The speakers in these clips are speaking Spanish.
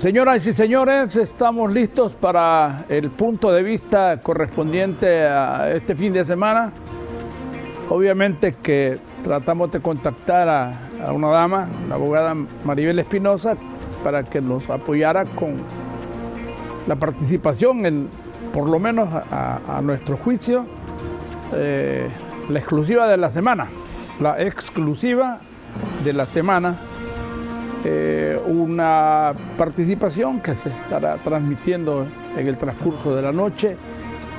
Señoras y señores, estamos listos para el punto de vista correspondiente a este fin de semana. Obviamente que tratamos de contactar a una dama, la abogada Maribel Espinosa, para que nos apoyara con la participación en, por lo menos a nuestro juicio, la exclusiva de la semana. La exclusiva de la semana. Una participación que se estará transmitiendo en el transcurso de la noche,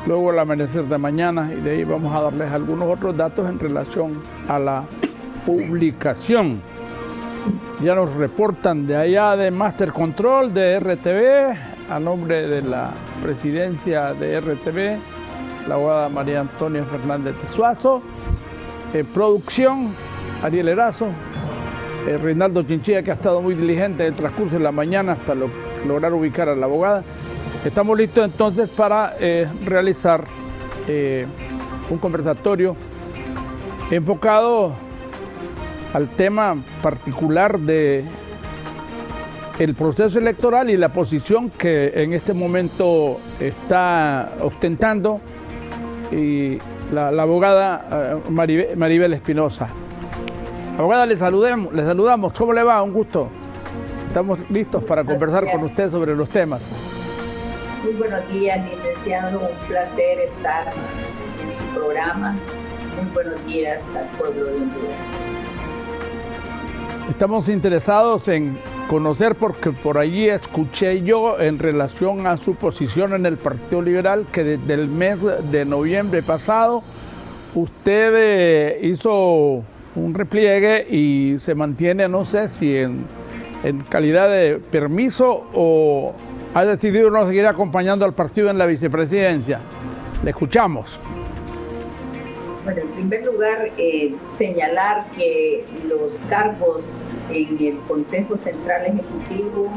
luego el amanecer de mañana, y de ahí vamos a darles algunos otros datos en relación a la publicación. Ya nos reportan de allá de Master Control de RTV, a nombre de la presidencia de RTV, la abogada María Antonia Fernández de Suazo, producción, Ariel Erazo, Reinaldo Chinchilla, que ha estado muy diligente en el transcurso de la mañana hasta lograr ubicar a la abogada. Estamos listos entonces para realizar un conversatorio enfocado al tema particular de el proceso electoral y la posición que en este momento está ostentando la abogada Maribel Espinosa. Abogada, le saludamos. ¿Cómo le va? Un gusto. Estamos listos para conversar con usted sobre los temas. Muy buenos días, licenciado. Un placer estar en su programa. Muy buenos días al pueblo de Honduras. Estamos interesados en conocer, porque por allí escuché yo en relación a su posición en el Partido Liberal, que desde el mes de noviembre pasado usted hizo un repliegue y se mantiene, no sé si en calidad de permiso o ha decidido no seguir acompañando al partido en la vicepresidencia. Le escuchamos. Bueno, en primer lugar, señalar que los cargos en el Consejo Central Ejecutivo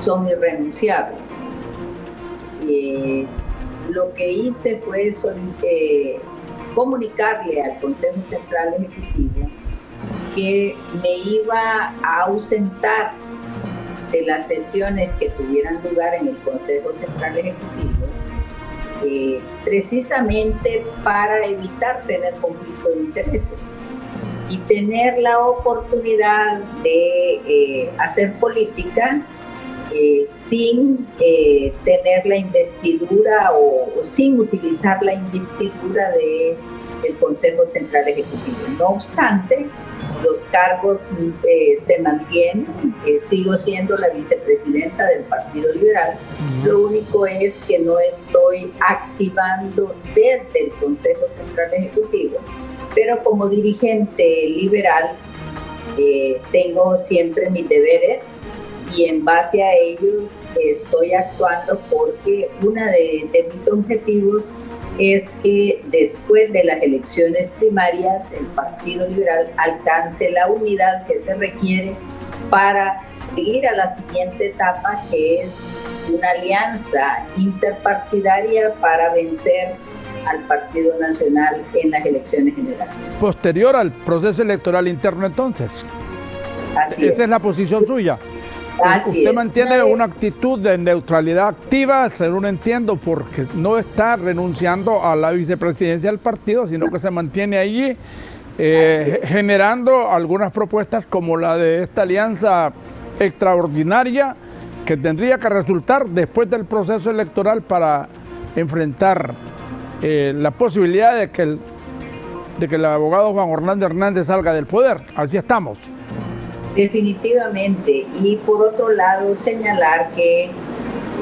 son irrenunciables. Lo que hice fue comunicarle al Consejo Central Ejecutivo que me iba a ausentar de las sesiones que tuvieran lugar en el Consejo Central Ejecutivo, precisamente para evitar tener conflicto de intereses y tener la oportunidad de hacer política sin tener la investidura o sin utilizar la investidura del Consejo Central Ejecutivo. No obstante, los cargos se mantienen, sigo siendo la vicepresidenta del Partido Liberal. Lo único es que no estoy activando desde el Consejo Central Ejecutivo, pero como dirigente liberal tengo siempre mis deberes y en base a ellos estoy actuando, porque uno de mis objetivos es que después de las elecciones primarias el Partido Liberal alcance la unidad que se requiere para seguir a la siguiente etapa, que es una alianza interpartidaria para vencer al Partido Nacional en las elecciones generales. Posterior al proceso electoral interno, entonces. Esa es la posición suya. Usted mantiene una actitud de neutralidad activa, según entiendo, porque no está renunciando a la vicepresidencia del partido, sino que se mantiene allí generando algunas propuestas como la de esta alianza extraordinaria que tendría que resultar después del proceso electoral para enfrentar la posibilidad de que el abogado Juan Orlando Hernández salga del poder. Así estamos. Definitivamente. Y por otro lado, señalar que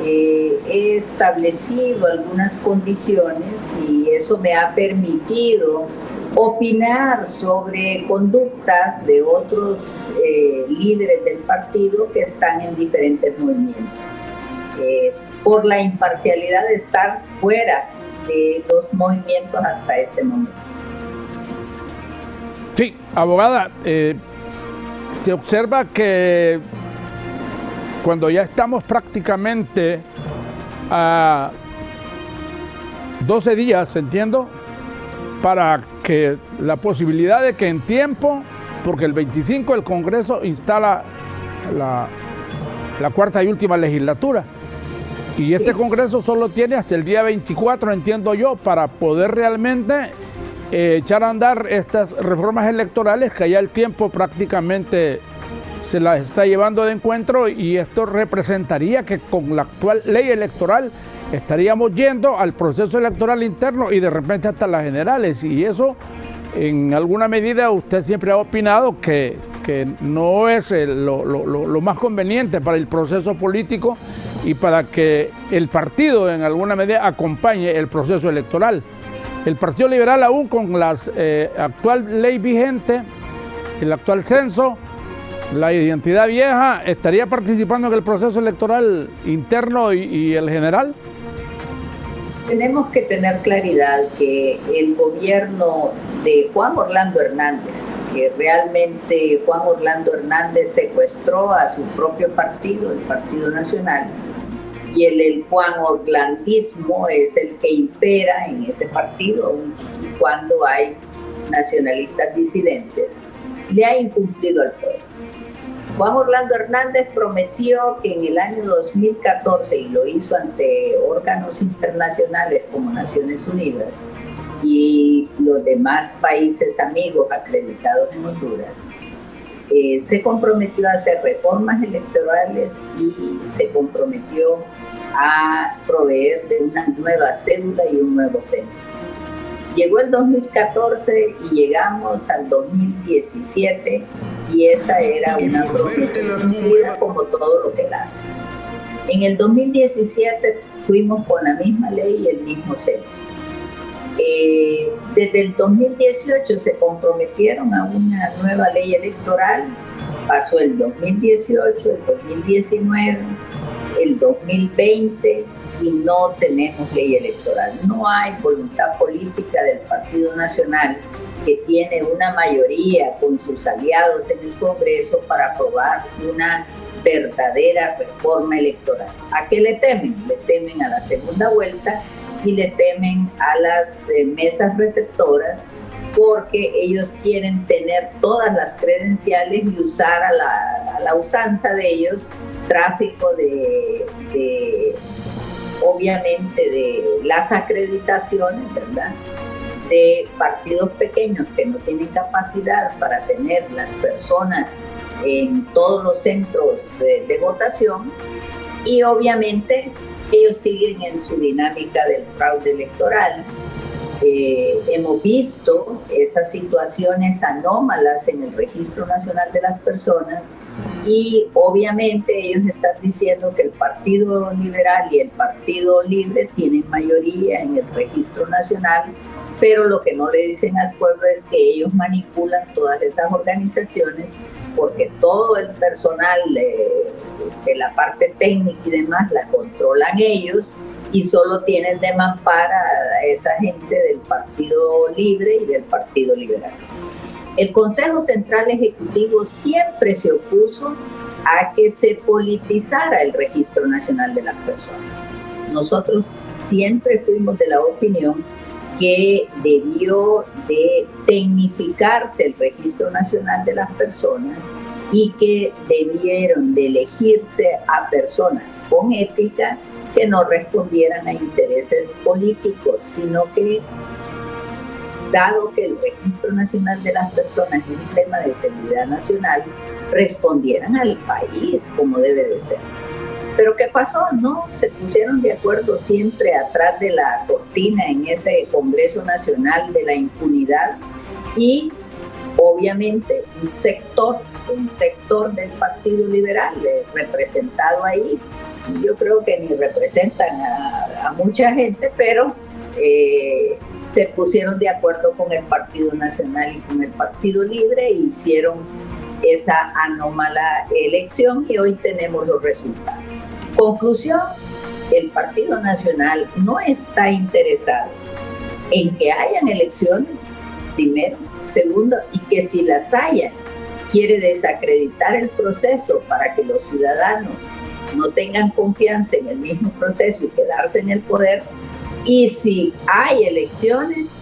he establecido algunas condiciones y eso me ha permitido opinar sobre conductas de otros líderes del partido que están en diferentes movimientos. Por la imparcialidad de estar fuera de los movimientos hasta este momento. Sí, abogada, se observa que cuando ya estamos prácticamente a 12 días, entiendo, para que la posibilidad de que en tiempo, porque el 25 el Congreso instala la cuarta y última legislatura. Y este Congreso solo tiene hasta el día 24, entiendo yo, para poder realmente echar a andar estas reformas electorales que ya el tiempo prácticamente se las está llevando de encuentro, y esto representaría que con la actual ley electoral estaríamos yendo al proceso electoral interno y de repente hasta las generales, y eso en alguna medida usted siempre ha opinado que no es lo más conveniente para el proceso político y para que el partido en alguna medida acompañe el proceso electoral. El Partido Liberal, aún con la actual ley vigente, el actual censo, la identidad vieja, ¿estaría participando en el proceso electoral interno y el general? Tenemos que tener claridad que el gobierno de Juan Orlando Hernández, que realmente Juan Orlando Hernández secuestró a su propio partido, el Partido Nacional, y el Juan Orlandismo es el que impera en ese partido cuando hay nacionalistas disidentes, le ha incumplido al pueblo. Juan Orlando Hernández prometió que en el año 2014, y lo hizo ante órganos internacionales como Naciones Unidas y los demás países amigos acreditados en Honduras, se comprometió a hacer reformas electorales y se comprometió a proveer de una nueva cédula y un nuevo censo. Llegó el 2014 y llegamos al 2017 y esa era una promesa cumplida como todo lo que él hace. En el 2017 fuimos con la misma ley y el mismo censo. Desde el 2018 se comprometieron a una nueva ley electoral, pasó el 2018, el 2019, el 2020 y no tenemos ley electoral. No hay voluntad política del Partido Nacional, que tiene una mayoría con sus aliados en el Congreso, para aprobar una verdadera reforma electoral. ¿A qué le temen? Le temen a la segunda vuelta y le temen a las mesas receptoras, porque ellos quieren tener todas las credenciales y usar a la usanza de ellos tráfico obviamente de las acreditaciones, ¿verdad?, de partidos pequeños que no tienen capacidad para tener las personas en todos los centros de votación, y obviamente ellos siguen en su dinámica del fraude electoral. Hemos visto esas situaciones anómalas en el Registro Nacional de las Personas, y obviamente ellos están diciendo que el Partido Liberal y el Partido Libre tienen mayoría en el Registro Nacional, pero lo que no le dicen al pueblo es que ellos manipulan todas esas organizaciones, porque todo el personal de la parte técnica y demás la controlan ellos, y solo tienen de mampara a esa gente del Partido Libre y del Partido Liberal. El Consejo Central Ejecutivo siempre se opuso a que se politizara el Registro Nacional de las Personas. Nosotros siempre fuimos de la opinión que debió de tecnificarse el Registro Nacional de las Personas y que debieron de elegirse a personas con ética que no respondieran a intereses políticos, sino que, dado que el Registro Nacional de las Personas es un tema de seguridad nacional, respondieran al país como debe de ser. Pero ¿qué pasó? No, se pusieron de acuerdo siempre atrás de la cortina en ese Congreso Nacional de la impunidad, y obviamente un sector del Partido Liberal representado ahí, y yo creo que ni representan a mucha gente, pero se pusieron de acuerdo con el Partido Nacional y con el Partido Libre e hicieron esa anómala elección, y hoy tenemos los resultados. Conclusión: el Partido Nacional no está interesado en que hayan elecciones, primero. Segundo, y que si las haya, quiere desacreditar el proceso para que los ciudadanos no tengan confianza en el mismo proceso y quedarse en el poder. Y si hay elecciones,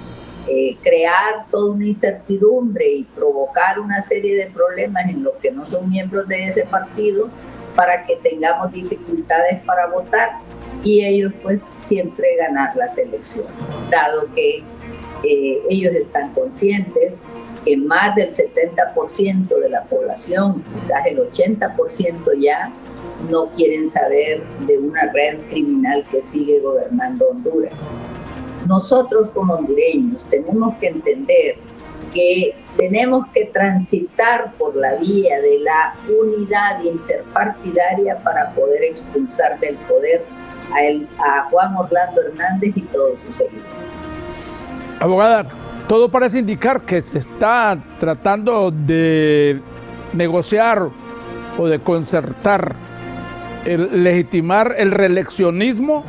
crear toda una incertidumbre y provocar una serie de problemas en los que no son miembros de ese partido, para que tengamos dificultades para votar y ellos pues siempre ganar las elecciones, dado que ellos están conscientes que más del 70% de la población, quizás el 80% ya, no quieren saber de una red criminal que sigue gobernando Honduras. Nosotros como hondureños tenemos que entender que tenemos que transitar por la vía de la unidad interpartidaria para poder expulsar del poder a Juan Orlando Hernández y todos sus seguidores. Abogada, todo parece indicar que se está tratando de negociar o de concertar, legitimar el reeleccionismo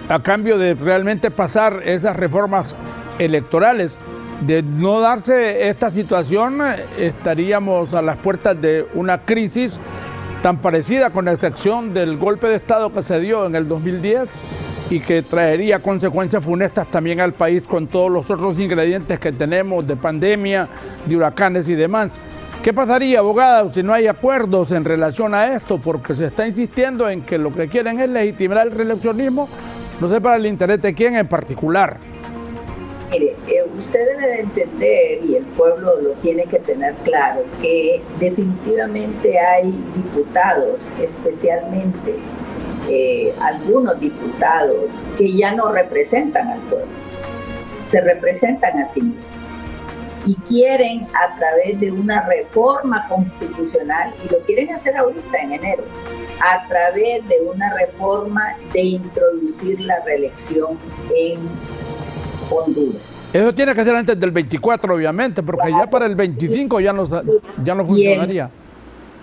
a cambio de realmente pasar esas reformas electorales. De no darse esta situación, estaríamos a las puertas de una crisis tan parecida, con excepción del golpe de Estado que se dio en el 2010 y que traería consecuencias funestas también al país, con todos los otros ingredientes que tenemos de pandemia, de huracanes y demás. ¿Qué pasaría, abogada, si no hay acuerdos en relación a esto? Porque se está insistiendo en que lo que quieren es legitimar el reeleccionismo, no sé para el interés de quién en particular. Mire, usted debe de entender, y el pueblo lo tiene que tener claro, que definitivamente hay diputados, especialmente algunos diputados, que ya no representan al pueblo, se representan a sí mismos y quieren, a través de una reforma constitucional, y lo quieren hacer ahorita en enero, a través de una reforma de introducir la reelección en Honduras. Eso tiene que ser antes del 24, obviamente, porque claro, ya para el 25 ya no funcionaría.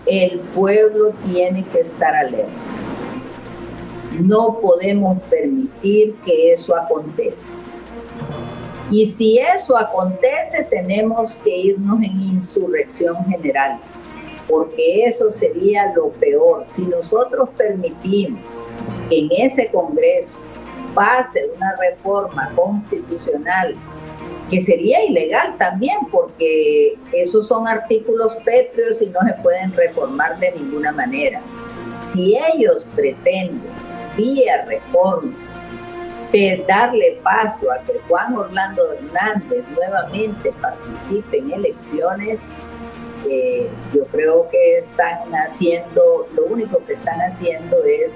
El pueblo tiene que estar alerta. No podemos permitir que eso acontezca. Y si eso acontece, tenemos que irnos en insurrección general, porque eso sería lo peor. Si nosotros permitimos que en ese Congreso pase una reforma constitucional, que sería ilegal también, porque esos son artículos pétreos y no se pueden reformar de ninguna manera. Si ellos pretenden, vía reforma, darle paso a que Juan Orlando Hernández nuevamente participe en elecciones, yo creo que están haciendo, lo único que están haciendo es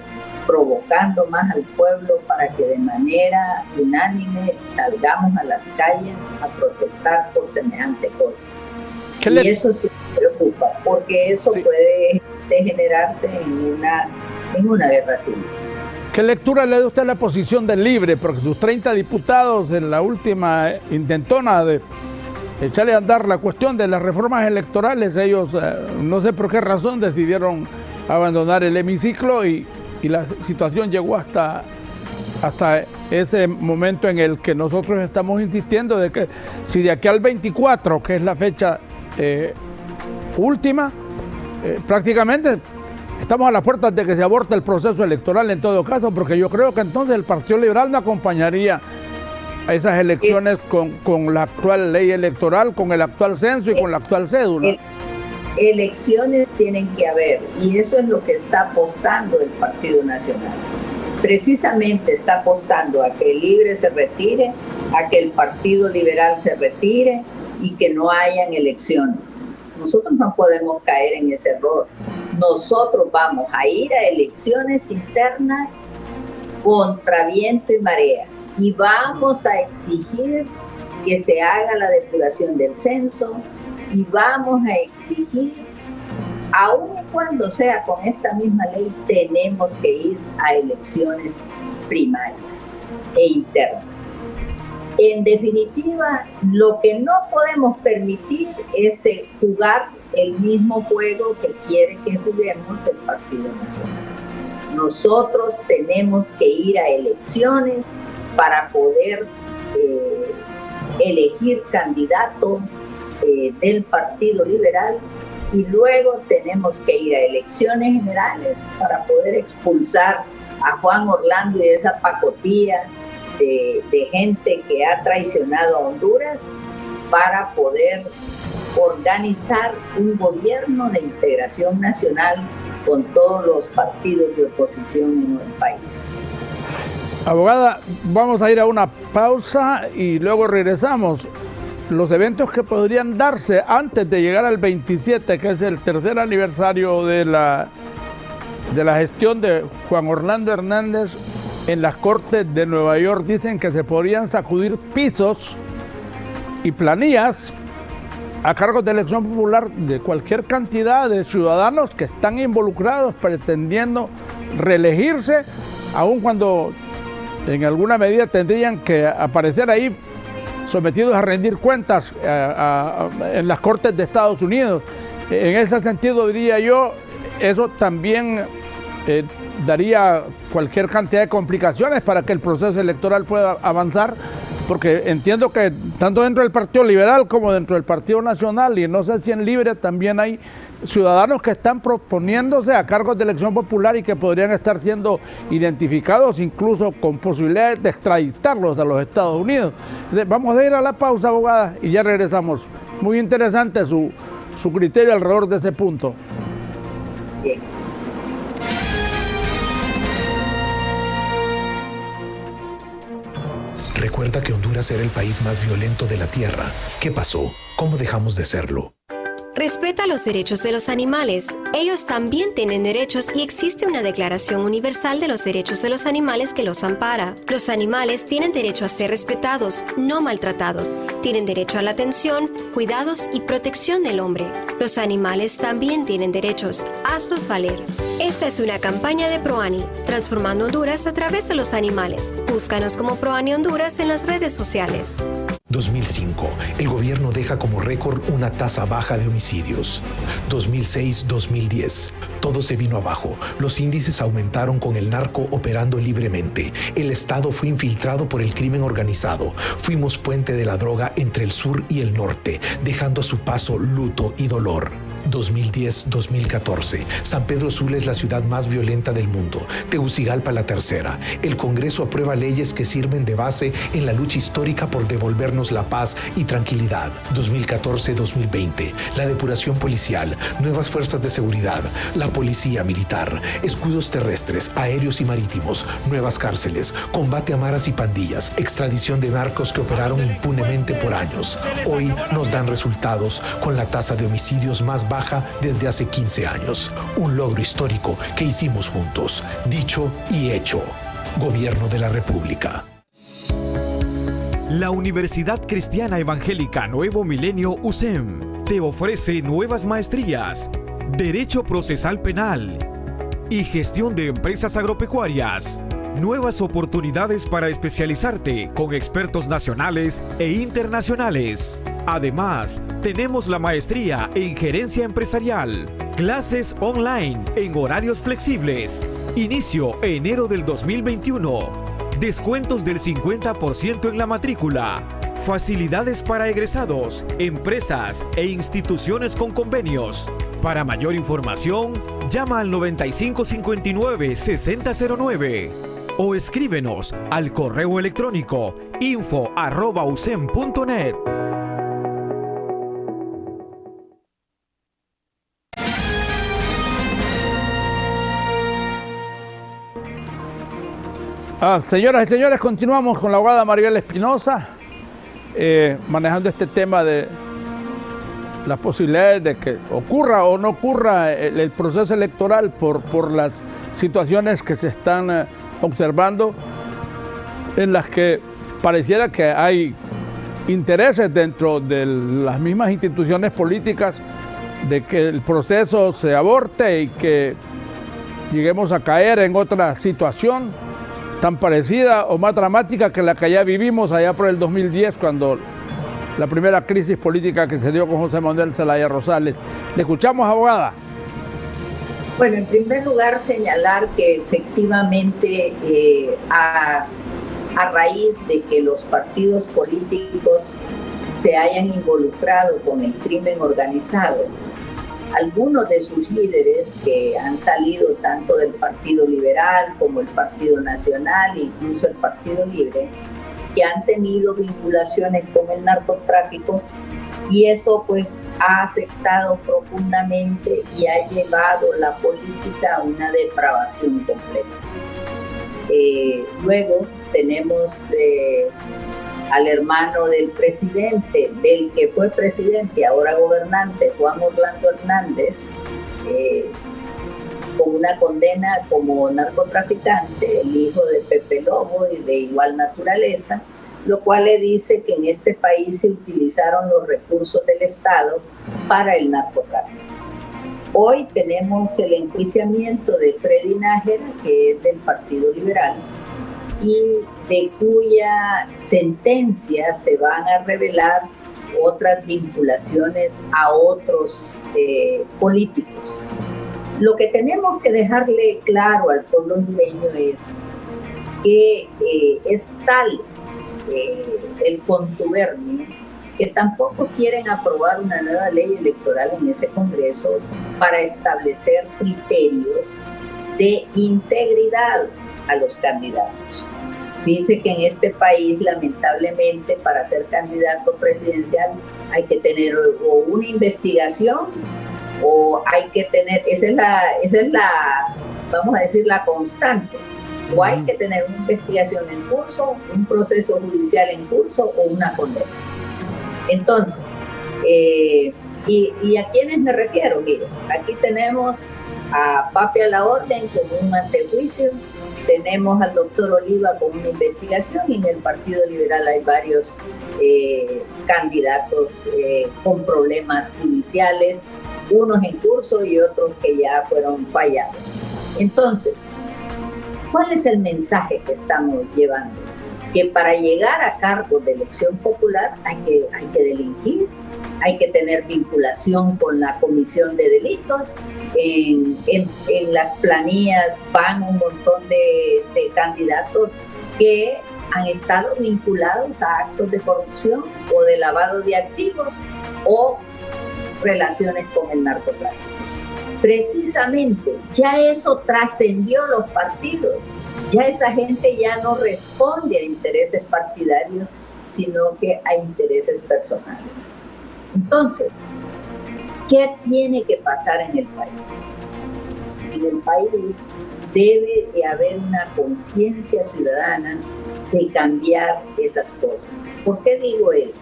provocando más al pueblo para que de manera unánime salgamos a las calles a protestar por semejante cosa. Y eso sí me preocupa, porque eso puede degenerarse en una guerra civil. ¿Qué lectura le da usted a la posición del Libre? Porque sus 30 diputados en la última intentona de echarle a andar la cuestión de las reformas electorales, ellos no sé por qué razón decidieron abandonar el hemiciclo y la situación llegó hasta ese momento en el que nosotros estamos insistiendo de que si de aquí al 24, que es la fecha última, prácticamente estamos a las puertas de que se aborte el proceso electoral en todo caso, porque yo creo que entonces el Partido Liberal no acompañaría a esas elecciones con la actual ley electoral, con el actual censo y con la actual cédula. Elecciones tienen que haber, y eso es lo que está apostando el Partido Nacional. Precisamente está apostando a que el Libre se retire, a que el Partido Liberal se retire y que no hayan elecciones. Nosotros no podemos caer en ese error. Nosotros vamos a ir a elecciones internas contra viento y marea y vamos a exigir que se haga la depuración del censo y vamos a exigir, aun y cuando sea con esta misma ley, tenemos que ir a elecciones primarias e internas. En definitiva, lo que no podemos permitir es jugar el mismo juego que quiere que juguemos el Partido Nacional. Nosotros tenemos que ir a elecciones para poder elegir candidato del Partido Liberal y luego tenemos que ir a elecciones generales para poder expulsar a Juan Orlando y esa pacotilla de gente que ha traicionado a Honduras para poder organizar un gobierno de integración nacional con todos los partidos de oposición en el país. Abogada, vamos a ir a una pausa y luego regresamos. Los eventos que podrían darse antes de llegar al 27, que es el tercer aniversario de la gestión de Juan Orlando Hernández en las Cortes de Nueva York, dicen que se podrían sacudir pisos y planillas a cargos de elección popular de cualquier cantidad de ciudadanos que están involucrados pretendiendo reelegirse, aun cuando en alguna medida tendrían que aparecer ahí sometidos a rendir cuentas en las Cortes de Estados Unidos. En ese sentido, diría yo, eso también daría cualquier cantidad de complicaciones para que el proceso electoral pueda avanzar, porque entiendo que tanto dentro del Partido Liberal como dentro del Partido Nacional, y no sé si en Libre también hay ciudadanos que están proponiéndose a cargos de elección popular y que podrían estar siendo identificados incluso con posibilidades de extraditarlos a los Estados Unidos. Vamos a ir a la pausa, abogada, y ya regresamos. Muy interesante su criterio alrededor de ese punto. Bien. Recuerda que Honduras era el país más violento de la Tierra. ¿Qué pasó? ¿Cómo dejamos de serlo? Respeta los derechos de los animales. Ellos también tienen derechos y existe una Declaración Universal de los Derechos de los Animales que los ampara. Los animales tienen derecho a ser respetados, no maltratados. Tienen derecho a la atención, cuidados y protección del hombre. Los animales también tienen derechos. Hazlos valer. Esta es una campaña de ProAni, transformando Honduras a través de los animales. Búscanos como ProAni Honduras en las redes sociales. 2005, el gobierno deja como récord una tasa baja de homicidios. 2006-2010, todo se vino abajo. Los índices aumentaron con el narco operando libremente. El Estado fue infiltrado por el crimen organizado. Fuimos puente de la droga entre el sur y el norte, dejando a su paso luto y dolor. 2010-2014. San Pedro Sula es la ciudad más violenta del mundo. Tegucigalpa la tercera. El Congreso aprueba leyes que sirven de base en la lucha histórica por devolvernos la paz y tranquilidad. 2014-2020. La depuración policial, nuevas fuerzas de seguridad, la policía militar, escudos terrestres, aéreos y marítimos, nuevas cárceles, combate a maras y pandillas, extradición de narcos que operaron impunemente por años. Hoy nos dan resultados con la tasa de homicidios más baja desde hace 15 años. Un logro histórico que hicimos juntos, dicho y hecho. Gobierno de la República. La Universidad Cristiana Evangélica Nuevo Milenio UCEM te ofrece nuevas maestrías, Derecho Procesal Penal y Gestión de Empresas Agropecuarias. Nuevas oportunidades para especializarte con expertos nacionales e internacionales. Además, tenemos la maestría en Gerencia Empresarial. Clases online en horarios flexibles. Inicio enero del 2021. Descuentos del 50% en la matrícula. Facilidades para egresados, empresas e instituciones con convenios. Para mayor información, llama al 9559-6009 o escríbenos al correo electrónico info@ucem.net. Señoras y señores, continuamos con la abogada Maribel Espinosa, manejando este tema de las posibilidades de que ocurra o no ocurra el proceso electoral por las situaciones que se están observando, en las que pareciera que hay intereses dentro de las mismas instituciones políticas de que el proceso se aborte y que lleguemos a caer en otra situación tan parecida o más dramática que la que ya vivimos allá por el 2010, cuando la primera crisis política que se dio con José Manuel Zelaya Rosales. Le escuchamos, abogada. Bueno, en primer lugar señalar que efectivamente a raíz de que los partidos políticos se hayan involucrado con el crimen organizado, algunos de sus líderes que han salido tanto del Partido Liberal como el Partido Nacional, incluso el Partido Libre, que han tenido vinculaciones con el narcotráfico, y eso pues ha afectado profundamente y ha llevado la política a una depravación completa. Luego tenemos al hermano del presidente, del que fue presidente y ahora gobernante, Juan Orlando Hernández, con una condena como narcotraficante, el hijo de Pepe Lobo y de igual naturaleza, lo cual le dice que en este país se utilizaron los recursos del Estado para el narcotráfico. Hoy tenemos el enjuiciamiento de Freddy Nájera, que es del Partido Liberal, y de cuya sentencia se van a revelar otras vinculaciones a otros políticos. Lo que tenemos que dejarle claro al pueblo hondureño es que es tal el contubernio que tampoco quieren aprobar una nueva ley electoral en ese Congreso para establecer criterios de integridad a los candidatos. Dice que en este país, lamentablemente, para ser candidato presidencial hay que tener o una investigación o hay que tener, esa es la, vamos a decir, la constante. O hay que tener una investigación en curso, un proceso judicial en curso o una condena. Entonces, ¿y a quiénes me refiero? Mire, aquí tenemos a Papi a la orden con un antejuicio, tenemos al doctor Oliva con una investigación y en el Partido Liberal hay varios candidatos con problemas judiciales, unos en curso y otros que ya fueron fallados. Entonces, ¿cuál es el mensaje que estamos llevando? Que para llegar a cargos de elección popular hay que delinquir, hay que tener vinculación con la comisión de delitos. En las planillas van un montón de candidatos que han estado vinculados a actos de corrupción o de lavado de activos o relaciones con el narcotráfico. Precisamente, ya eso trascendió los partidos. Ya esa gente ya no responde a intereses partidarios, sino que a intereses personales. Entonces, ¿qué tiene que pasar en el país? En el país debe de haber una conciencia ciudadana de cambiar esas cosas. ¿Por qué digo esto?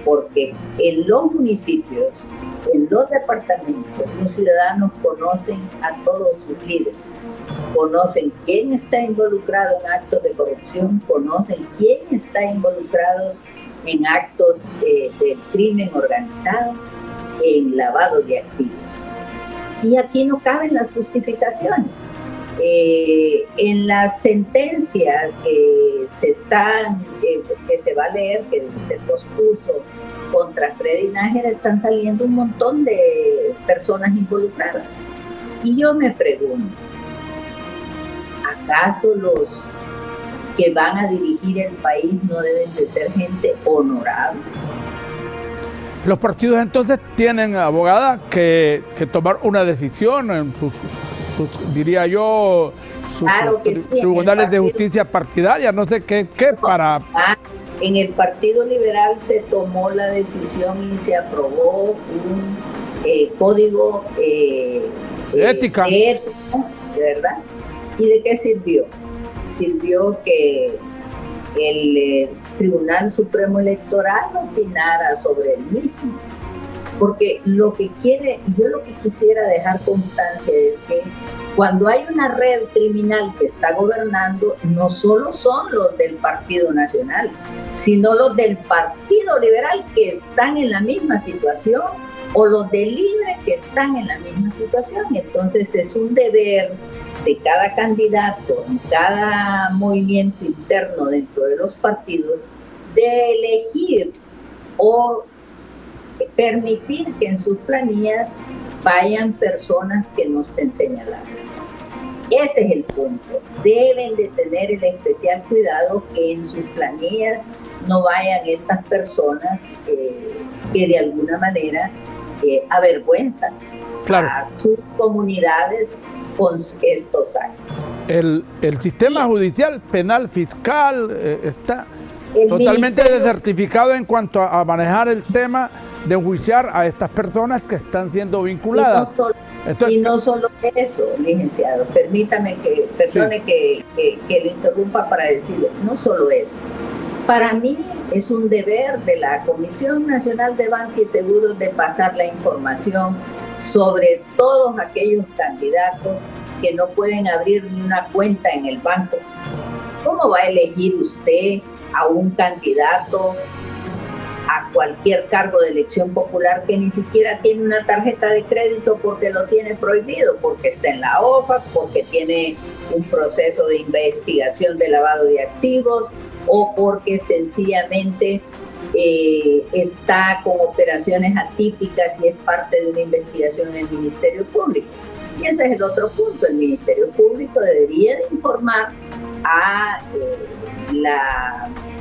Porque en los municipios, en los departamentos, los ciudadanos conocen a todos sus líderes, conocen quién está involucrado en actos de corrupción, conocen quién está involucrado en actos del crimen organizado, en lavado de activos. Y aquí no caben las justificaciones. En las sentencias que se va a leer, que se pospuso contra Freddy Nájera, están saliendo un montón de personas involucradas. Y yo me pregunto, ¿acaso los que van a dirigir el país no deben de ser gente honorable? Los partidos entonces tienen, abogada, que tomar una decisión en sus diría yo, sus claro que sí, tribunales de justicia partidaria, no sé qué para... En el Partido Liberal se tomó la decisión y se aprobó un código ética, ¿verdad? ¿Y de qué sirvió? Sirvió que el Tribunal Supremo Electoral opinara sobre el mismo. Porque yo lo que quisiera dejar constancia es que cuando hay una red criminal que está gobernando, no solo son los del Partido Nacional, sino los del Partido Liberal que están en la misma situación o los de Libre que están en la misma situación. Entonces es un deber de cada candidato, en cada movimiento interno dentro de los partidos, de elegir o permitir que en sus planillas vayan personas que no estén señaladas. Ese es el punto. Deben de tener el especial cuidado que en sus planillas no vayan estas personas que de alguna manera avergüenzan a sus comunidades con estos actos. El sistema judicial, penal, fiscal está totalmente desertificado en cuanto a manejar el tema de enjuiciar a estas personas que están siendo vinculadas. Y no solo eso, licenciado, perdone que lo interrumpa para decirle, no solo eso. Para mí es un deber de la Comisión Nacional de Banca y Seguros de pasar la información sobre todos aquellos candidatos que no pueden abrir ni una cuenta en el banco. ¿Cómo va a elegir usted a un candidato a cualquier cargo de elección popular que ni siquiera tiene una tarjeta de crédito porque lo tiene prohibido, porque está en la OFAC, porque tiene un proceso de investigación de lavado de activos o porque sencillamente está con operaciones atípicas y es parte de una investigación en el Ministerio Público? Y ese es el otro punto. El Ministerio Público debería de informar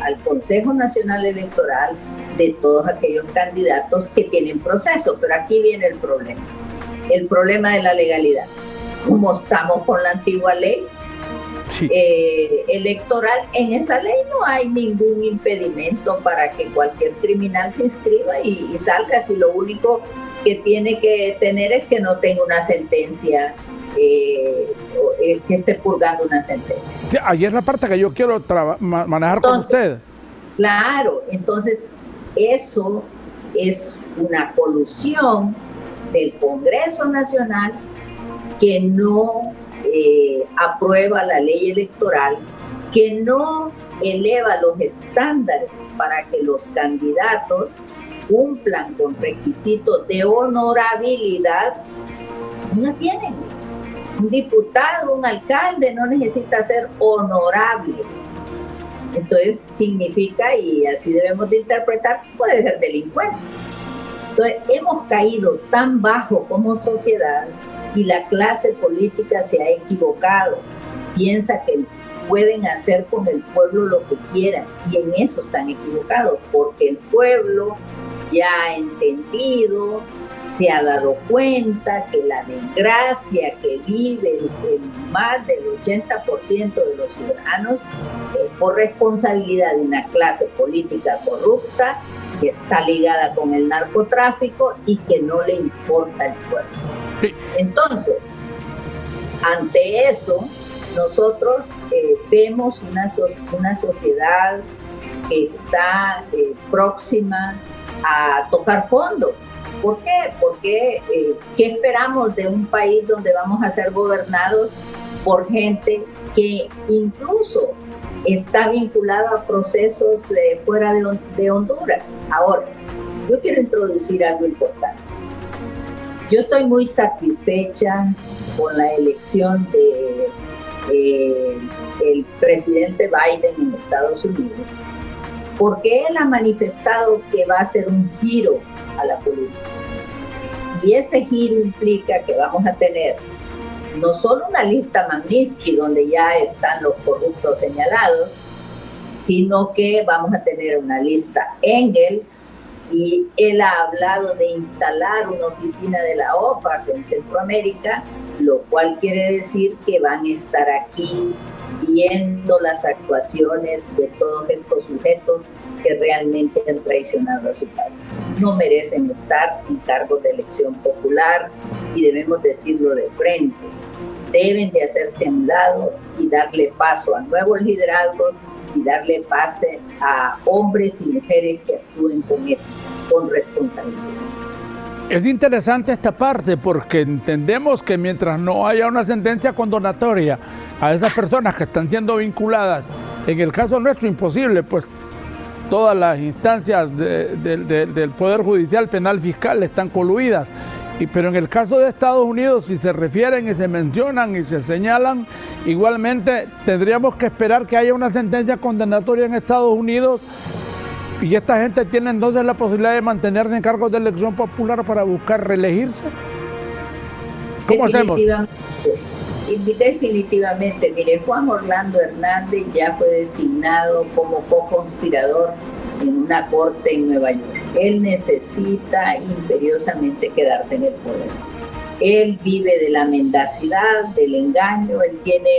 al Consejo Nacional Electoral de todos aquellos candidatos que tienen proceso. Pero aquí viene el problema de la legalidad. Como estamos con la antigua ley electoral, en esa ley no hay ningún impedimento para que cualquier criminal se inscriba y salga, si lo único que tiene que tener es que no tenga una sentencia, que esté purgando una sentencia. Sí, ahí es la parte que yo quiero manejar con usted. Claro, entonces eso es una colusión del Congreso Nacional que no aprueba la ley electoral, que no eleva los estándares para que los candidatos cumplan con requisitos de honorabilidad. No la tienen. Un diputado, un alcalde no necesita ser honorable. Entonces significa, y así debemos de interpretar, puede ser delincuente. Entonces hemos caído tan bajo como sociedad y la clase política se ha equivocado. Piensa que pueden hacer con el pueblo lo que quieran, y en eso están equivocados, porque el pueblo ya ha entendido, se ha dado cuenta que la desgracia que vive más del 80% de los ciudadanos es por responsabilidad de una clase política corrupta que está ligada con el narcotráfico y que no le importa el pueblo. Sí. Entonces, ante eso, nosotros vemos una sociedad que está próxima a tocar fondo. ¿Por qué? Porque ¿qué esperamos de un país donde vamos a ser gobernados por gente que incluso está vinculada a procesos fuera de Honduras? Ahora, yo quiero introducir algo importante. Yo estoy muy satisfecha con la elección del presidente Biden en Estados Unidos, porque él ha manifestado que va a hacer un giro a la política. Y ese giro implica que vamos a tener no solo una lista Magnitsky donde ya están los corruptos señalados, sino que vamos a tener una lista Engels, y él ha hablado de instalar una oficina de la OPAC en Centroamérica, lo cual quiere decir que van a estar aquí viendo las actuaciones de todos estos sujetos que realmente han traicionado a su país. No merecen estar en cargos de elección popular, y debemos decirlo de frente. Deben de hacerse a un lado y darle paso a nuevos liderazgos y darle pase a hombres y mujeres que actúen con responsabilidad. Es interesante esta parte porque entendemos que mientras no haya una sentencia condenatoria a esas personas que están siendo vinculadas, en el caso nuestro imposible, pues todas las instancias del Poder Judicial, Penal, Fiscal están coluidas. Pero en el caso de Estados Unidos, si se refieren y se mencionan y se señalan, igualmente tendríamos que esperar que haya una sentencia condenatoria en Estados Unidos, y esta gente tiene entonces la posibilidad de mantenerse en cargos de elección popular para buscar reelegirse. ¿Cómo hacemos? Definitivamente. Mire, Juan Orlando Hernández ya fue designado como co-conspirador en una corte en Nueva York. Él necesita imperiosamente quedarse en el poder. Él vive de la mendacidad, del engaño. Él tiene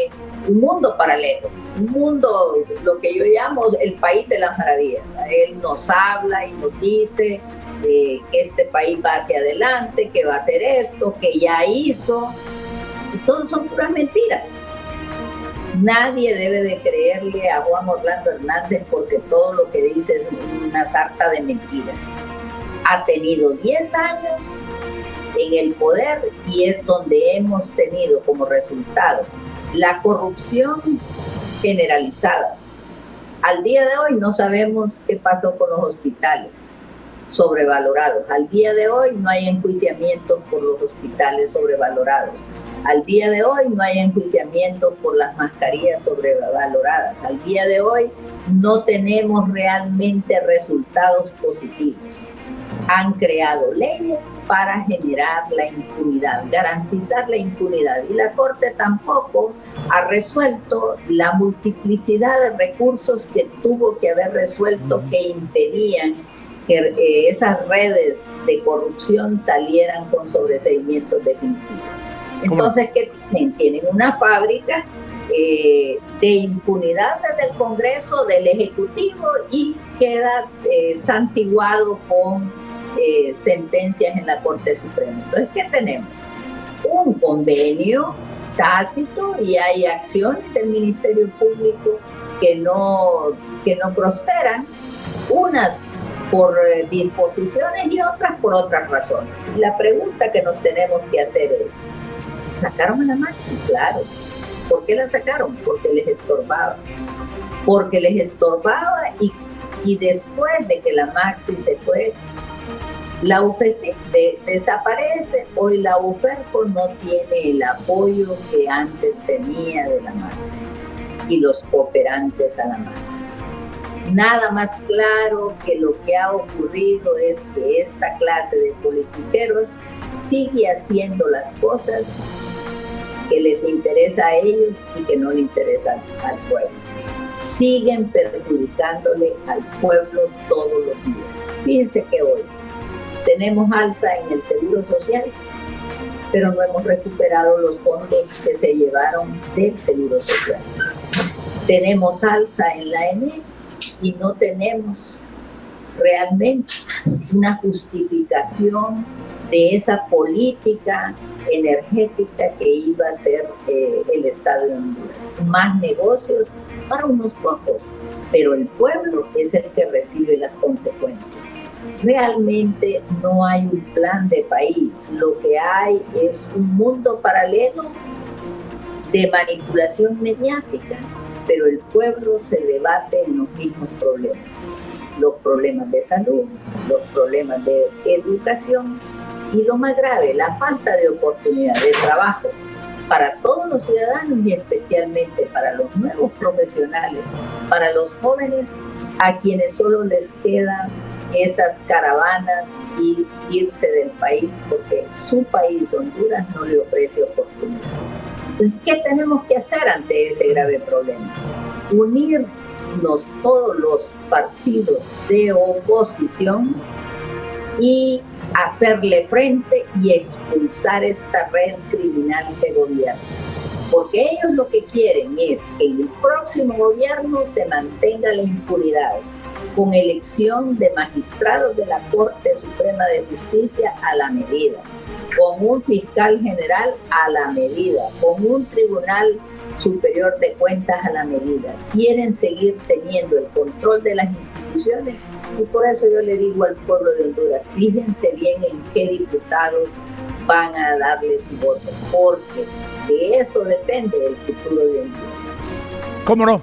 un mundo paralelo, un mundo, lo que yo llamo el país de las maravillas. Él nos habla y nos dice que este país va hacia adelante, que va a hacer esto, que ya hizo. Y todos son puras mentiras. Nadie debe de creerle a Juan Orlando Hernández porque todo lo que dice es una sarta de mentiras. Ha tenido 10 años en el poder y es donde hemos tenido como resultado la corrupción generalizada. Al día de hoy no sabemos qué pasó con los hospitales sobrevalorados. Al día de hoy no hay enjuiciamientos por los hospitales sobrevalorados. Al día de hoy no hay enjuiciamientos por las mascarillas sobrevaloradas. Al día de hoy no tenemos realmente resultados positivos. Han creado leyes para generar la impunidad, garantizar la impunidad. Y la Corte tampoco ha resuelto la multiplicidad de recursos que tuvo que haber resuelto que impedían que esas redes de corrupción salieran con sobreseimientos definitivos. Entonces, ¿qué tienen? Tienen una fábrica de impunidad desde el Congreso, del Ejecutivo, y queda santiguado con sentencias en la Corte Suprema. Entonces, ¿qué tenemos? Un convenio tácito y hay acciones del Ministerio Público que no prosperan, unas por disposiciones y otras por otras razones. Y la pregunta que nos tenemos que hacer es, ¿sacaron a la Maxi? Claro. ¿Por qué la sacaron? Porque les estorbaba. Porque les estorbaba y después de que la Maxi se fue, la UFECIP desaparece. Hoy la UFERCO no tiene el apoyo que antes tenía de la Maxi y los cooperantes a la Maxi. Nada más claro que lo que ha ocurrido es que esta clase de politiqueros sigue haciendo las cosas que les interesa a ellos y que no le interesan al pueblo. Siguen perjudicándole al pueblo todos los días. Fíjense que hoy tenemos alza en el Seguro Social, pero no hemos recuperado los fondos que se llevaron del Seguro Social. Tenemos alza en la ENE y no tenemos realmente una justificación de esa política energética que iba a ser el Estado de Honduras. Más negocios para unos pocos, pero el pueblo es el que recibe las consecuencias. Realmente no hay un plan de país, lo que hay es un mundo paralelo de manipulación mediática, pero el pueblo se debate en los mismos problemas de salud, los problemas de educación y lo más grave, la falta de oportunidad de trabajo para todos los ciudadanos y especialmente para los nuevos profesionales, para los jóvenes a quienes solo les quedan esas caravanas y irse del país porque su país, Honduras, no le ofrece oportunidad. Entonces, ¿qué tenemos que hacer ante ese grave problema? Unirnos todos los partidos de oposición y hacerle frente y expulsar esta red criminal que gobierna. Porque ellos lo que quieren es que en el próximo gobierno se mantenga la impunidad, con elección de magistrados de la Corte Suprema de Justicia a la medida, con un fiscal general a la medida, con un tribunal superior de cuentas a la medida. Quieren seguir teniendo el control de las instituciones y por eso yo le digo al pueblo de Honduras, fíjense bien en qué diputados van a darle su voto, porque de eso depende el futuro de Honduras. ¿Cómo no?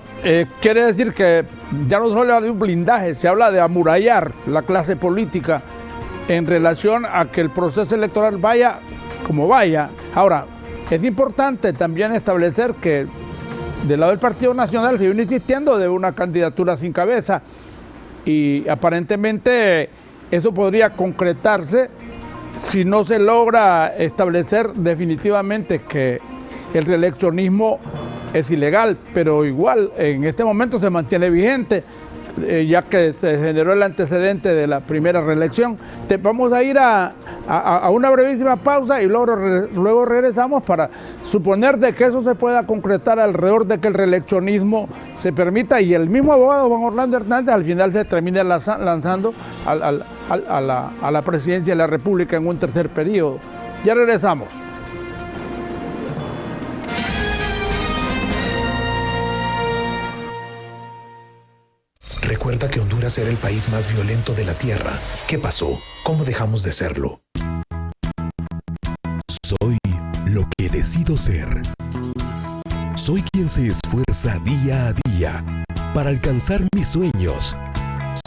Quiere decir que ya no se habla de un blindaje, se habla de amurallar la clase política en relación a que el proceso electoral vaya como vaya. Ahora, es importante también establecer que del lado del Partido Nacional se viene insistiendo de una candidatura sin cabeza y aparentemente eso podría concretarse si no se logra establecer definitivamente que el reeleccionismo es ilegal, pero igual en este momento se mantiene vigente ya que se generó el antecedente de la primera reelección. Vamos a ir a una brevísima pausa y luego regresamos para suponer de que eso se pueda concretar alrededor de que el reeleccionismo se permita y el mismo abogado Juan Orlando Hernández al final se termine lanzando a la presidencia de la República en un tercer periodo. Ya regresamos. Recuerda que Honduras era el país más violento de la tierra. ¿Qué pasó? ¿Cómo dejamos de serlo? Soy lo que decido ser. Soy quien se esfuerza día a día para alcanzar mis sueños.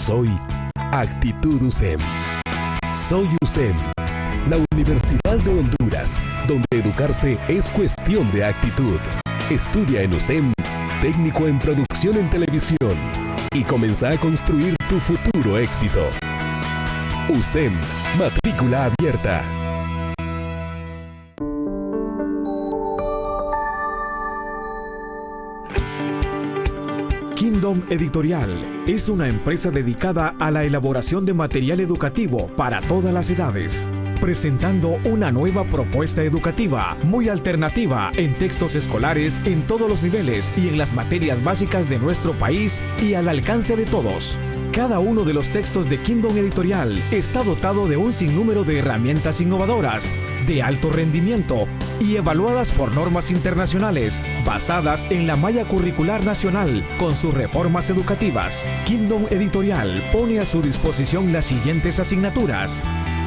Soy Actitud USEM. Soy USEM, la Universidad de Honduras, donde educarse es cuestión de actitud. Estudia en USEM, técnico en producción en televisión, y comienza a construir tu futuro éxito. USEM, matrícula abierta. Kingdom Editorial es una empresa dedicada a la elaboración de material educativo para todas las edades, presentando una nueva propuesta educativa muy alternativa en textos escolares en todos los niveles y en las materias básicas de nuestro país y al alcance de todos. Cada uno de los textos de Kingdom Editorial está dotado de un sinnúmero de herramientas innovadoras, de alto rendimiento y evaluadas por normas internacionales, basadas en la malla curricular nacional con sus reformas educativas. Kingdom Editorial pone a su disposición las siguientes asignaturas: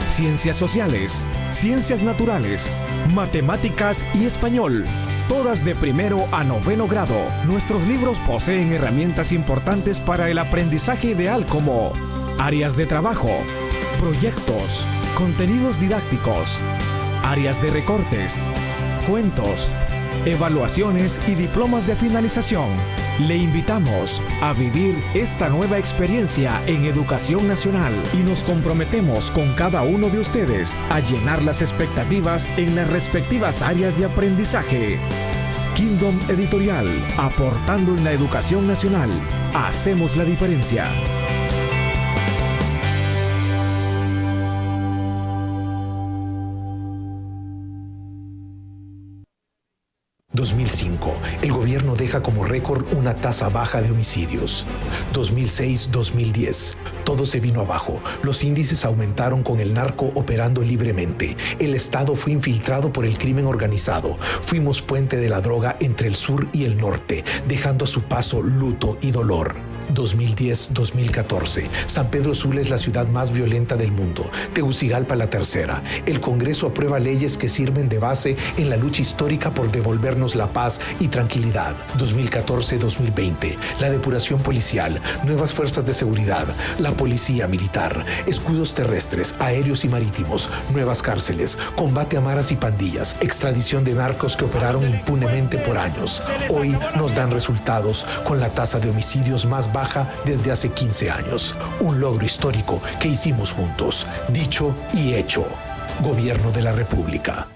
Ciencias Sociales, Ciencias Naturales, Matemáticas y Español, todas de 1º a 9º grado. Nuestros libros poseen herramientas importantes para el aprendizaje ideal como áreas de trabajo, proyectos, contenidos didácticos, áreas de recortes, cuentos, evaluaciones y diplomas de finalización. Le invitamos a vivir esta nueva experiencia en Educación Nacional y nos comprometemos con cada uno de ustedes a llenar las expectativas en las respectivas áreas de aprendizaje. Kingdom Editorial, aportando en la educación nacional. Hacemos la diferencia. En 2005, el gobierno deja como récord una tasa baja de homicidios. 2006-2010, todo se vino abajo. Los índices aumentaron con el narco operando libremente. El Estado fue infiltrado por el crimen organizado. Fuimos puente de la droga entre el sur y el norte, dejando a su paso luto y dolor. 2010-2014, San Pedro Sula es la ciudad más violenta del mundo. Tegucigalpa la tercera. El Congreso aprueba leyes que sirven de base en la lucha histórica por devolvernos la paz y tranquilidad. 2014-2020, la depuración policial, nuevas fuerzas de seguridad, la policía militar, escudos terrestres, aéreos y marítimos, nuevas cárceles, combate a maras y pandillas, extradición de narcos que operaron impunemente por años. Hoy nos dan resultados con la tasa de homicidios más baja desde hace 15 años. Un logro histórico que hicimos juntos, dicho y hecho. Gobierno de la República.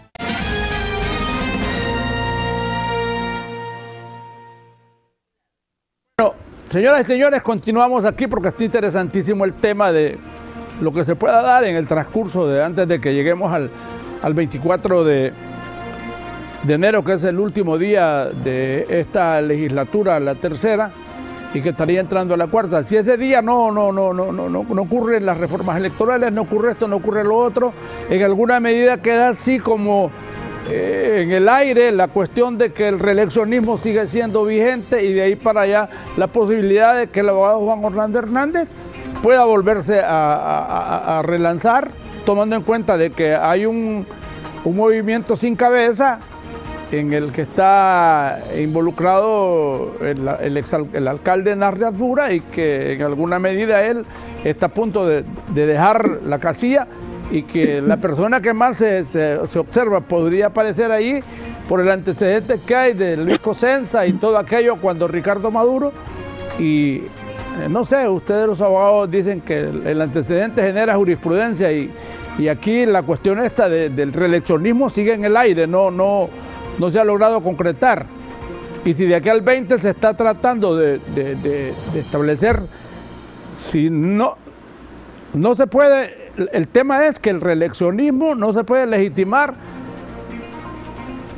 Bueno, señoras y señores, continuamos aquí porque está interesantísimo el tema de lo que se pueda dar en el transcurso de antes de que lleguemos al 24 de enero, que es el último día de esta legislatura, la tercera, y que estaría entrando a la cuarta. Si ese día no ocurren las reformas electorales, no ocurre esto, no ocurre lo otro, en alguna medida queda así como en el aire la cuestión de que el reeleccionismo sigue siendo vigente y de ahí para allá la posibilidad de que el abogado Juan Orlando Hernández pueda volverse a relanzar, tomando en cuenta de que hay un movimiento sin cabeza en el que está involucrado el alcalde Narri Alfura y que en alguna medida él está a punto de dejar la casilla y que la persona que más se observa podría aparecer ahí por el antecedente que hay de Luis Cosenza y todo aquello cuando Ricardo Maduro y no sé, ustedes los abogados dicen que el antecedente genera jurisprudencia y aquí la cuestión esta del reeleccionismo sigue en el aire, no se ha logrado concretar. Y si de aquí al 20 se está tratando de establecer si no se puede, el tema es que el reeleccionismo no se puede legitimar,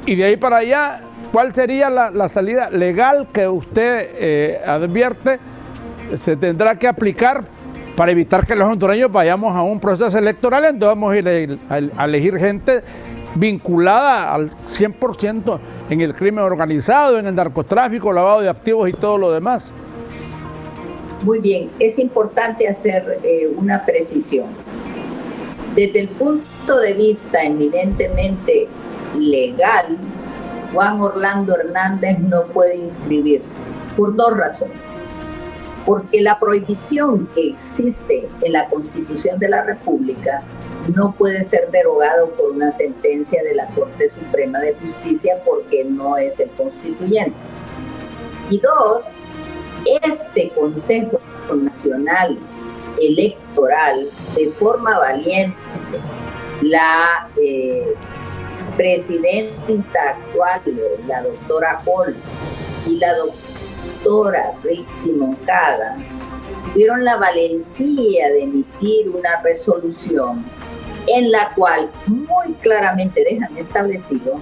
y de ahí para allá, ¿cuál sería la salida legal que usted advierte se tendrá que aplicar para evitar que los hondureños vayamos a un proceso electoral en donde vamos a ir a elegir gente vinculada al 100% en el crimen organizado, en el narcotráfico, lavado de activos y todo lo demás? Muy bien, es importante hacer una precisión. Desde el punto de vista eminentemente legal, Juan Orlando Hernández no puede inscribirse por dos razones. Porque la prohibición que existe en la Constitución de la República no puede ser derogado por una sentencia de la Corte Suprema de Justicia porque no es el constituyente. Y dos, este Consejo Nacional Electoral, de forma valiente, la presidenta actual, la doctora Hall, y la doctora Rixi Moncada, tuvieron la valentía de emitir una resolución en la cual muy claramente dejan establecido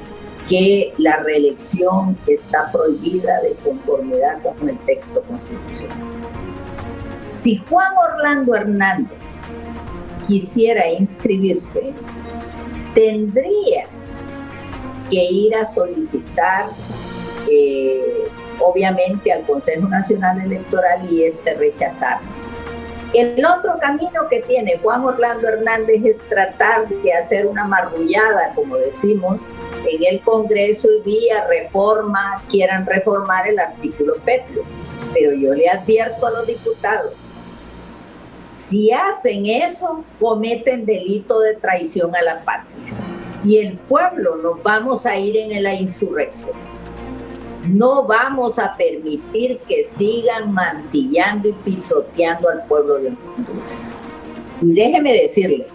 que la reelección está prohibida de conformidad con el texto constitucional. Si Juan Orlando Hernández quisiera inscribirse, tendría que ir a solicitar obviamente al Consejo Nacional Electoral y rechazar. El otro camino que tiene Juan Orlando Hernández es tratar de hacer una marrullada, como decimos, en el Congreso y vía reforma, quieran reformar el artículo pétreo. Pero yo le advierto a los diputados, si hacen eso, cometen delito de traición a la patria. Y el pueblo nos vamos a ir en la insurrección. No vamos a permitir que sigan mancillando y pisoteando al pueblo de Honduras. Y déjeme decirle,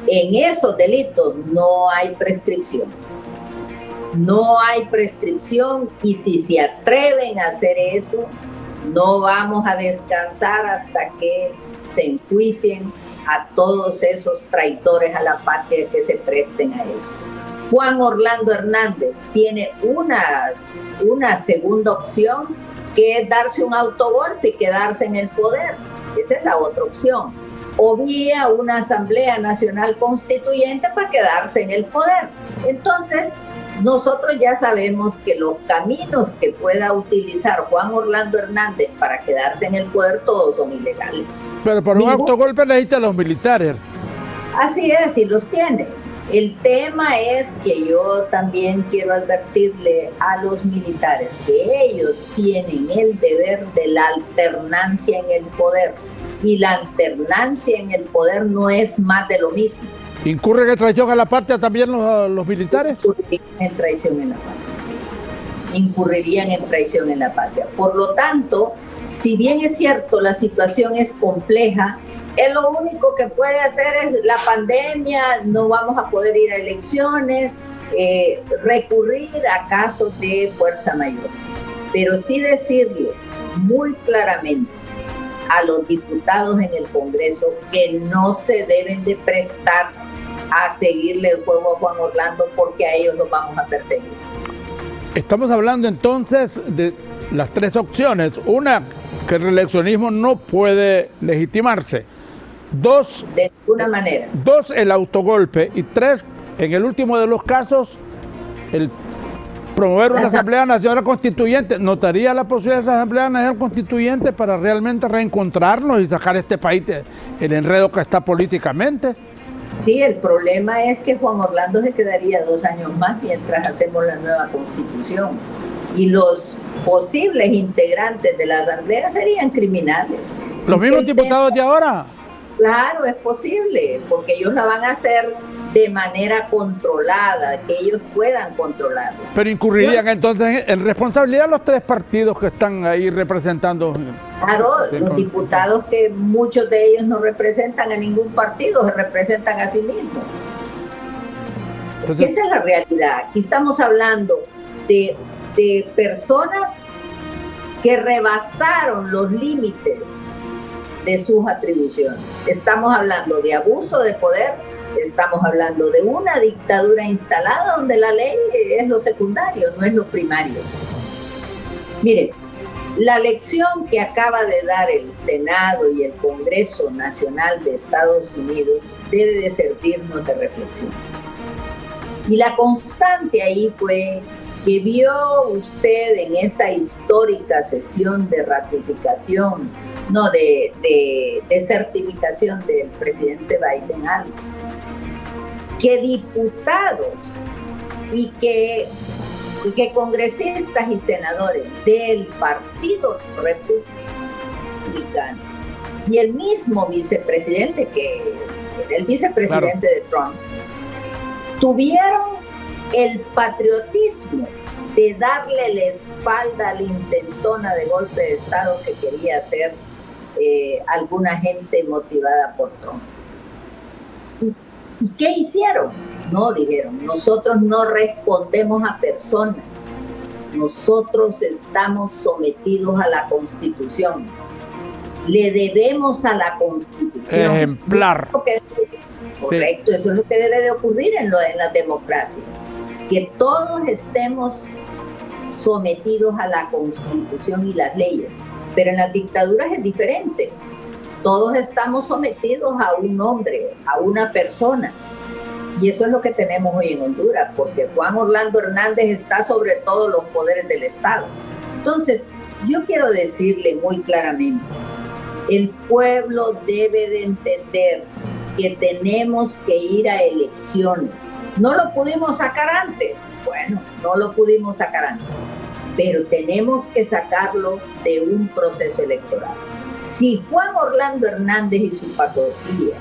en esos delitos no hay prescripción. No hay prescripción, y si se atreven a hacer eso, no vamos a descansar hasta que se enjuicien a todos esos traidores a la patria que se presten a eso. Juan Orlando Hernández tiene una segunda opción, que es darse un autogolpe y quedarse en el poder. Esa es la otra opción. O vía una Asamblea Nacional Constituyente para quedarse en el poder. Entonces, nosotros ya sabemos que los caminos que pueda utilizar Juan Orlando Hernández para quedarse en el poder, todos son ilegales. Pero por un autogolpe necesita a los militares. Así es, y los tiene. El tema es que yo también quiero advertirle a los militares que ellos tienen el deber de la alternancia en el poder. Y la alternancia en el poder no es más de lo mismo. ¿Incurren en traición a la patria también los militares? Incurrirían en traición en la patria. Incurrirían en traición en la patria. Por lo tanto, si bien es cierto, la situación es compleja, él lo único que puede hacer es la pandemia, no vamos a poder ir a elecciones, recurrir a casos de fuerza mayor. Pero sí decirle muy claramente a los diputados en el Congreso que no se deben de prestar a seguirle el juego a Juan Orlando, porque a ellos los vamos a perseguir. Estamos hablando entonces de las tres opciones. Una, que el reeleccionismo no puede legitimarse. Dos, de ninguna manera. Dos, el autogolpe. Y tres, en el último de los casos, el promover una Asamblea Nacional Constituyente. ¿Notaría la posibilidad de esa Asamblea Nacional Constituyente para realmente reencontrarnos y sacar este país del enredo que está políticamente? Sí, el problema es que Juan Orlando se quedaría 2 años más mientras hacemos la nueva Constitución. Y los posibles integrantes de la Asamblea serían criminales. ¿Los mismos diputados de ahora? Claro, es posible, porque ellos la van a hacer de manera controlada, que ellos puedan controlarlo. Pero incurrirían entonces en responsabilidad los tres partidos que están ahí representando. Claro, los diputados, que muchos de ellos no representan a ningún partido, se representan a sí mismos. Entonces, esa es la realidad. Aquí estamos hablando de personas que rebasaron los límites de sus atribuciones. Estamos hablando de abuso de poder, estamos hablando de una dictadura instalada donde la ley es lo secundario, no es lo primario. Miren, la lección que acaba de dar el Senado y el Congreso Nacional de Estados Unidos debe de servirnos de reflexión. Y la constante ahí fue que vio usted en esa histórica sesión de ratificación, no, de certificación del presidente Biden algo, que diputados y que congresistas y senadores del Partido Republicano y el mismo vicepresidente, que era el vicepresidente de Trump, tuvieron el patriotismo de darle la espalda a la intentona de golpe de Estado que quería hacer alguna gente motivada por Trump. ¿Y qué hicieron? No, dijeron, nosotros no respondemos a personas, nosotros estamos sometidos a la Constitución, le debemos a la Constitución. Ejemplar. Correcto, sí. Eso es lo que debe de ocurrir en las democracias, que todos estemos sometidos a la Constitución y las leyes, pero en las dictaduras es diferente. Todos estamos sometidos a un hombre, a una persona. Y eso es lo que tenemos hoy en Honduras, porque Juan Orlando Hernández está sobre todos los poderes del Estado. Entonces, yo quiero decirle muy claramente, el pueblo debe de entender que tenemos que ir a elecciones. No lo pudimos sacar antes. Bueno, no lo pudimos sacar antes, pero tenemos que sacarlo de un proceso electoral. Si Juan Orlando Hernández y su pacotilla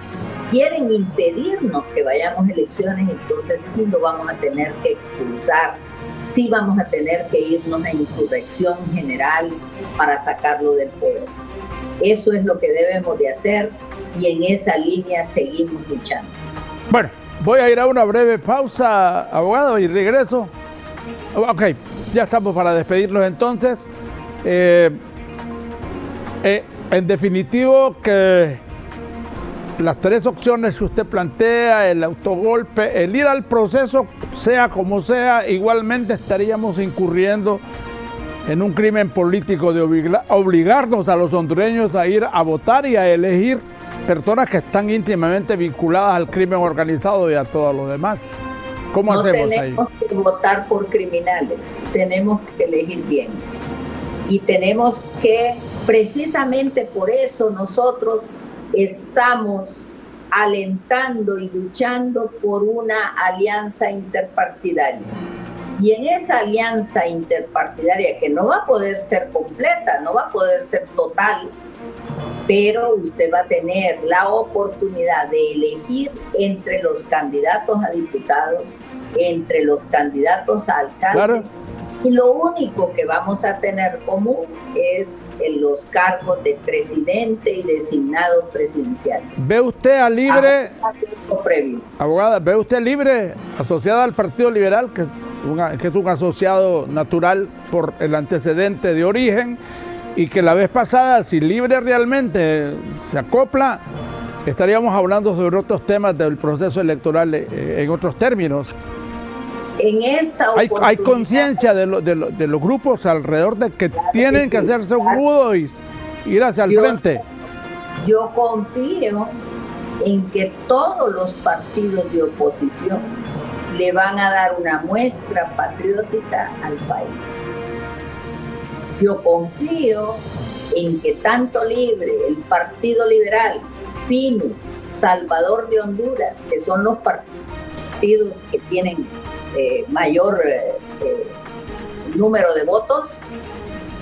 quieren impedirnos que vayamos a elecciones, entonces sí lo vamos a tener que expulsar, sí vamos a tener que irnos a insurrección general para sacarlo del poder. Eso es lo que debemos de hacer y en esa línea seguimos luchando. Bueno, voy a ir a una breve pausa, abogado, y regreso. Ok, ya estamos para despedirnos entonces. En definitivo, que las tres opciones que usted plantea, el autogolpe, el ir al proceso, sea como sea, igualmente estaríamos incurriendo en un crimen político de obligarnos a los hondureños a ir a votar y a elegir personas que están íntimamente vinculadas al crimen organizado y a todo lo demás. ¿Cómo hacemos ahí? No tenemos que votar por criminales, tenemos que elegir bien. Y tenemos que, precisamente por eso nosotros estamos alentando y luchando por una alianza interpartidaria. Y en esa alianza interpartidaria, que no va a poder ser completa, no va a poder ser total, pero usted va a tener la oportunidad de elegir entre los candidatos a diputados, entre los candidatos a alcaldes. Claro. Y lo único que vamos a tener común es en los cargos de presidente y designados presidenciales. ¿Ve usted a Libre, abogada, ve usted Libre asociada al Partido Liberal, que es un asociado natural por el antecedente de origen, y que la vez pasada, si Libre realmente se acopla, estaríamos hablando sobre otros temas del proceso electoral en otros términos? En esta oportunidad, hay conciencia de los grupos alrededor de que tienen que hacerse un nudo y ir hacia el frente. Yo confío en que todos los partidos de oposición le van a dar una muestra patriótica al país. Yo confío en que tanto Libre, el Partido Liberal, PINU, Salvador de Honduras, que son los partidos que tienen mayor número de votos,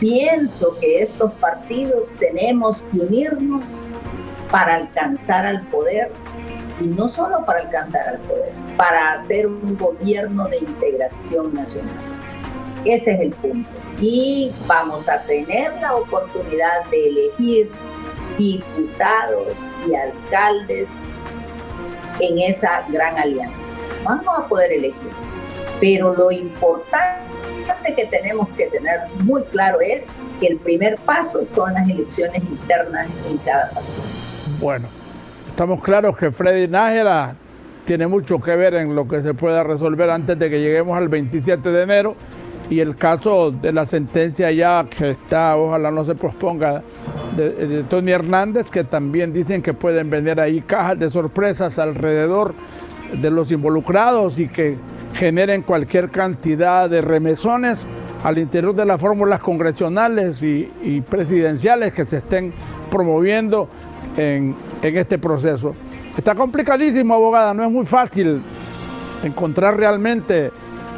pienso que estos partidos tenemos que unirnos para alcanzar al poder, y no solo para alcanzar al poder, para hacer un gobierno de integración nacional. Ese es el punto. Y vamos a tener la oportunidad de elegir diputados y alcaldes en esa gran alianza. Vamos a poder elegir. Pero lo importante importante que tenemos que tener muy claro es que el primer paso son las elecciones internas en cada partido. Bueno, estamos claros que Freddy Nájera tiene mucho que ver en lo que se pueda resolver antes de que lleguemos al 27 de enero, y el caso de la sentencia ya que está, ojalá no se posponga, de Tony Hernández, que también dicen que pueden venir ahí cajas de sorpresas alrededor de los involucrados y que generen cualquier cantidad de remesones al interior de las fórmulas congresionales y presidenciales que se estén promoviendo en este proceso. Está complicadísimo, abogada, no es muy fácil encontrar realmente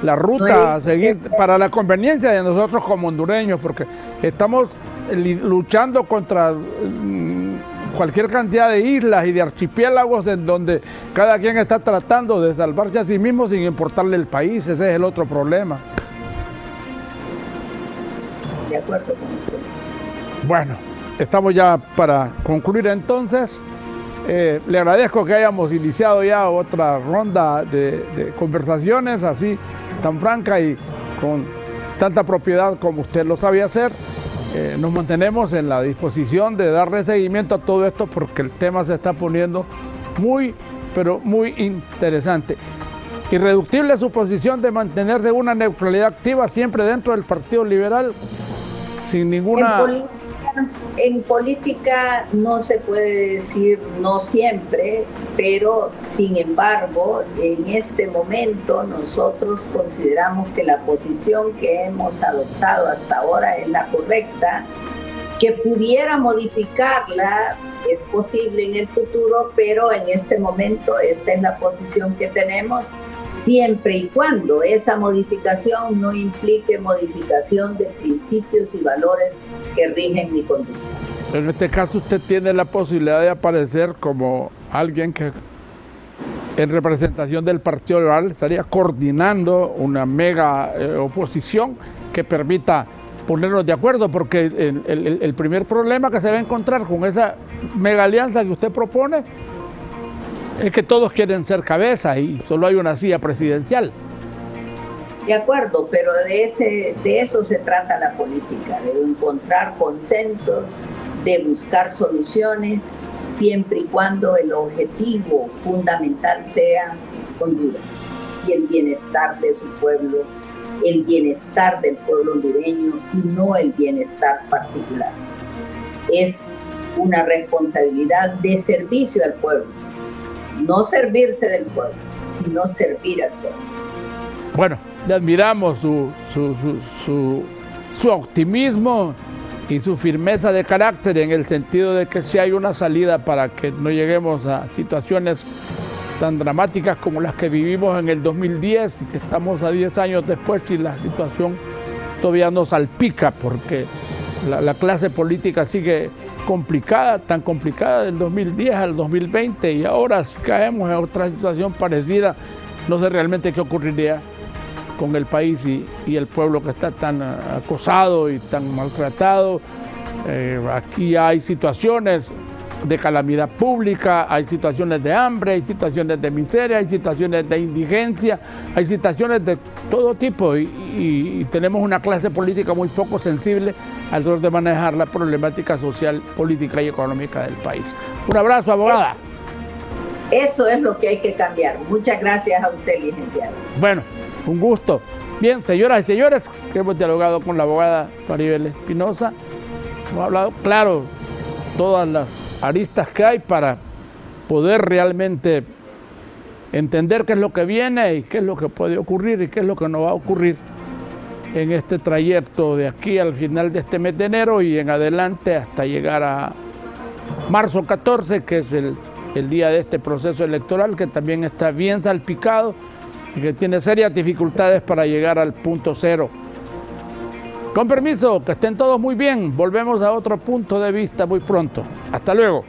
la ruta a seguir para la conveniencia de nosotros como hondureños, porque estamos luchando contra cualquier cantidad de islas y de archipiélagos en donde cada quien está tratando de salvarse a sí mismo sin importarle el país. Ese es el otro problema. De acuerdo con usted. Bueno, estamos ya para concluir entonces. Le agradezco que hayamos iniciado ya otra ronda de conversaciones así tan franca y con tanta propiedad como usted lo sabe hacer. Nos mantenemos en la disposición de darle seguimiento a todo esto porque el tema se está poniendo muy, pero muy interesante. Irreductible su posición de mantenerse una neutralidad activa siempre dentro del Partido Liberal, sin ninguna... En política no se puede decir no siempre, pero sin embargo, en este momento nosotros consideramos que la posición que hemos adoptado hasta ahora es la correcta, que pudiera modificarla, es posible en el futuro, pero en este momento esta es la posición que tenemos, siempre y cuando esa modificación no implique modificación de principios y valores que rigen mi conducta. En este caso usted tiene la posibilidad de aparecer como alguien que en representación del Partido Liberal estaría coordinando una mega oposición que permita ponernos de acuerdo, porque el primer problema que se va a encontrar con esa mega alianza que usted propone es que todos quieren ser cabeza y solo hay una silla presidencial. De acuerdo, pero de eso se trata la política, de encontrar consensos, de buscar soluciones, siempre y cuando el objetivo fundamental sea Honduras y el bienestar de su pueblo, el bienestar del pueblo hondureño y no el bienestar particular. Es una responsabilidad de servicio al pueblo, no servirse del pueblo, sino servir al pueblo. Bueno, le admiramos su optimismo y su firmeza de carácter en el sentido de que si hay una salida para que no lleguemos a situaciones tan dramáticas como las que vivimos en el 2010 y que estamos a 10 años después y la situación todavía nos salpica porque la clase política sigue complicada, tan complicada del 2010 al 2020 y ahora si caemos en otra situación parecida, no sé realmente qué ocurriría con el país y el pueblo que está tan acosado y tan maltratado. Aquí hay situaciones de calamidad pública, hay situaciones de hambre, hay situaciones de miseria, hay situaciones de indigencia, hay situaciones de todo tipo y tenemos una clase política muy poco sensible alrededor de manejar la problemática social, política y económica del país. Un abrazo, abogada. Eso es lo que hay que cambiar. Muchas gracias a usted, licenciado. Bueno, un gusto. Bien, señoras y señores, que hemos dialogado con la abogada Maribel Espinosa. Hemos hablado, claro, todas las aristas que hay para poder realmente entender qué es lo que viene y qué es lo que puede ocurrir y qué es lo que no va a ocurrir en este trayecto de aquí al final de este mes de enero y en adelante hasta llegar a marzo 14, que es el día de este proceso electoral, que también está bien salpicado y que tiene serias dificultades para llegar al punto cero. Con permiso, que estén todos muy bien. Volvemos a otro punto de vista muy pronto. Hasta luego.